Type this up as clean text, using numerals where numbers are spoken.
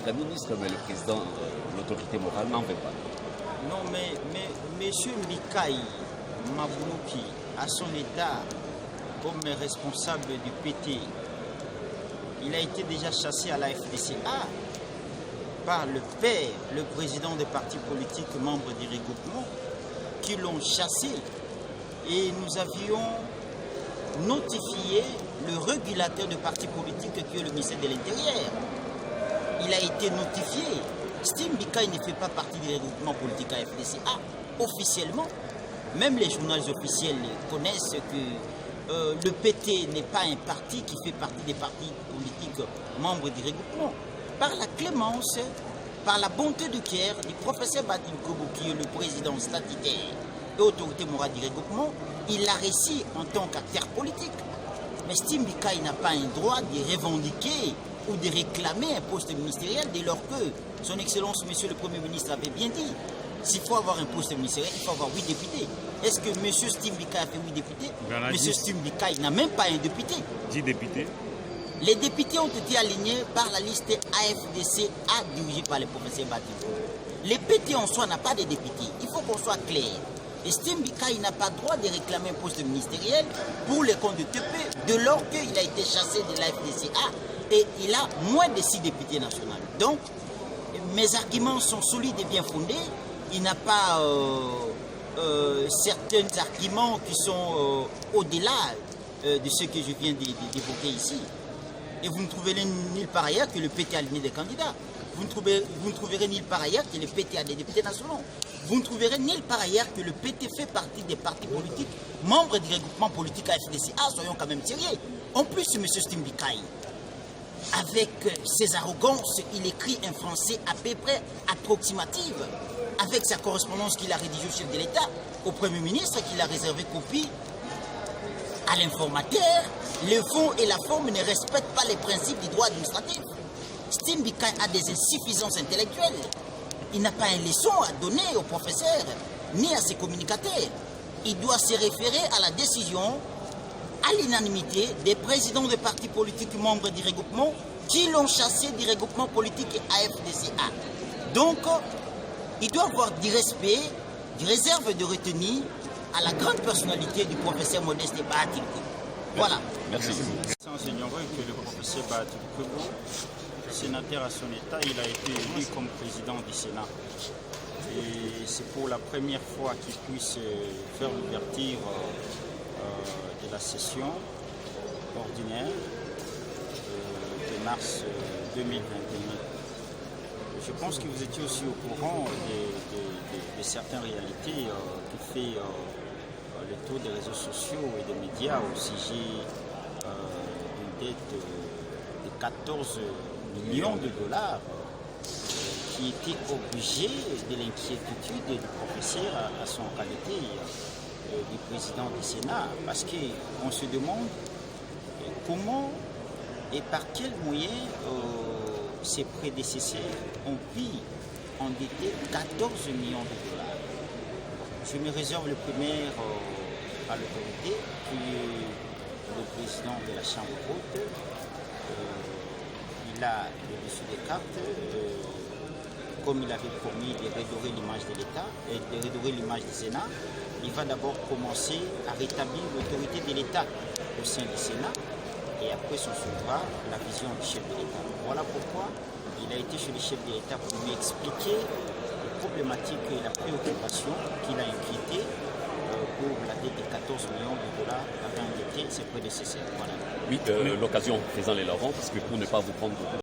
Premier ministre, mais le président, l'autorité morale n'en veut pas. Non, mais M. Mikaï Maboulouki, à son état, comme responsable du PT, il a été déjà chassé à la FDCA par le père, le président des partis politiques membres du regroupement, qui l'ont chassé. Et nous avions notifié le régulateur de partis politiques qui est le ministère de l'Intérieur. Il a été notifié. Steve Mikaï ne fait pas partie du regroupement politique à FDCA, officiellement. Même les journaux officiels connaissent que le PT n'est pas un parti qui fait partie des partis politiques membres du regroupement. Par la clémence, par la bonté de cœur du professeur Batim Kobo, qui est le président statutaire et autorité morale du regroupement, il l'a réussi en tant qu'acteur politique. Mais Steve Mikaï n'a pas un droit de revendiquer ou de réclamer un poste ministériel dès lors que son Excellence, Monsieur le Premier ministre, avait bien dit s'il faut avoir un poste ministériel, il faut avoir 8 députés. Est-ce que M. Steve Mikaï a fait 8 députés? M. Steve Mikaï n'a même pas un député. 10 députés. Les députés ont été alignés par la liste AFDC-A dirigée par le professeur Batim. Les PT en soi n'a pas de députés. Il faut qu'on soit clair. Et Steve Mikaï n'a pas le droit de réclamer un poste ministériel pour les comptes de TP de lors qu'il a été chassé de la FDCA et il a moins de 6 députés nationaux. Donc, mes arguments sont solides et bien fondés. Il n'a pas certains arguments qui sont au-delà de ce que je viens d'évoquer ici. Et vous ne trouverez nulle part ailleurs que le PT a aligné des candidats. Vous ne trouverez nulle part ailleurs que le PT a des députés nationaux. Vous ne trouverez nulle part ailleurs que le PT fait partie des partis politiques, membres du regroupement politique AFDCA, soyons quand même sérieux. En plus, M. Steve Mikaï, avec ses arrogances, il écrit un français à peu près approximatif, avec sa correspondance qu'il a rédigée au chef de l'État, au Premier ministre, qu'il a réservé copie à l'informateur. Le fond et la forme ne respectent pas les principes du droit administratif. Steve Mikaï a des insuffisances intellectuelles. Il n'a pas une leçon à donner aux professeurs, ni à ses communicateurs. Il doit se référer à la décision, à l'unanimité des présidents des partis politiques membres du regroupement qui l'ont chassé du regroupement politique AFDCA. Donc, il doit avoir du respect, du réserve de retenue à la grande personnalité du professeur Modeste Batim. Voilà. Merci. Sans ignorer que le professeur Batim Kobo, sénateur à son état, il a été élu comme président du Sénat. Et c'est pour la première fois qu'il puisse faire l'ouverture de la session ordinaire de mars 2021. Je pense que vous étiez aussi au courant de certaines réalités qui fait le tour des réseaux sociaux et des médias au sujet d'une dette de 14 millions de dollars qui était obligé de l'inquiétude du professeur à son qualité du président du Sénat, parce qu'on se demande comment et par quels moyens ses prédécesseurs ont pu endetter 14 millions de dollars. Je me réserve le premier à l'autorité, qui est le président de la Chambre haute. Il a le dessus des cartes, comme il avait promis de redorer l'image de l'État et de redorer l'image du Sénat. Il va d'abord commencer à rétablir l'autorité de l'État au sein du Sénat et après s'en suivra la vision du chef de l'État. Voilà pourquoi il a été chez le chef de l'État pour lui expliquer les problématiques et la préoccupation qu'il a inquiété pour la dette de 14 millions de dollars avait endetté ses prédécesseurs. Voilà. Oui, l'occasion faisant les Laurents, parce que pour ne pas vous prendre beaucoup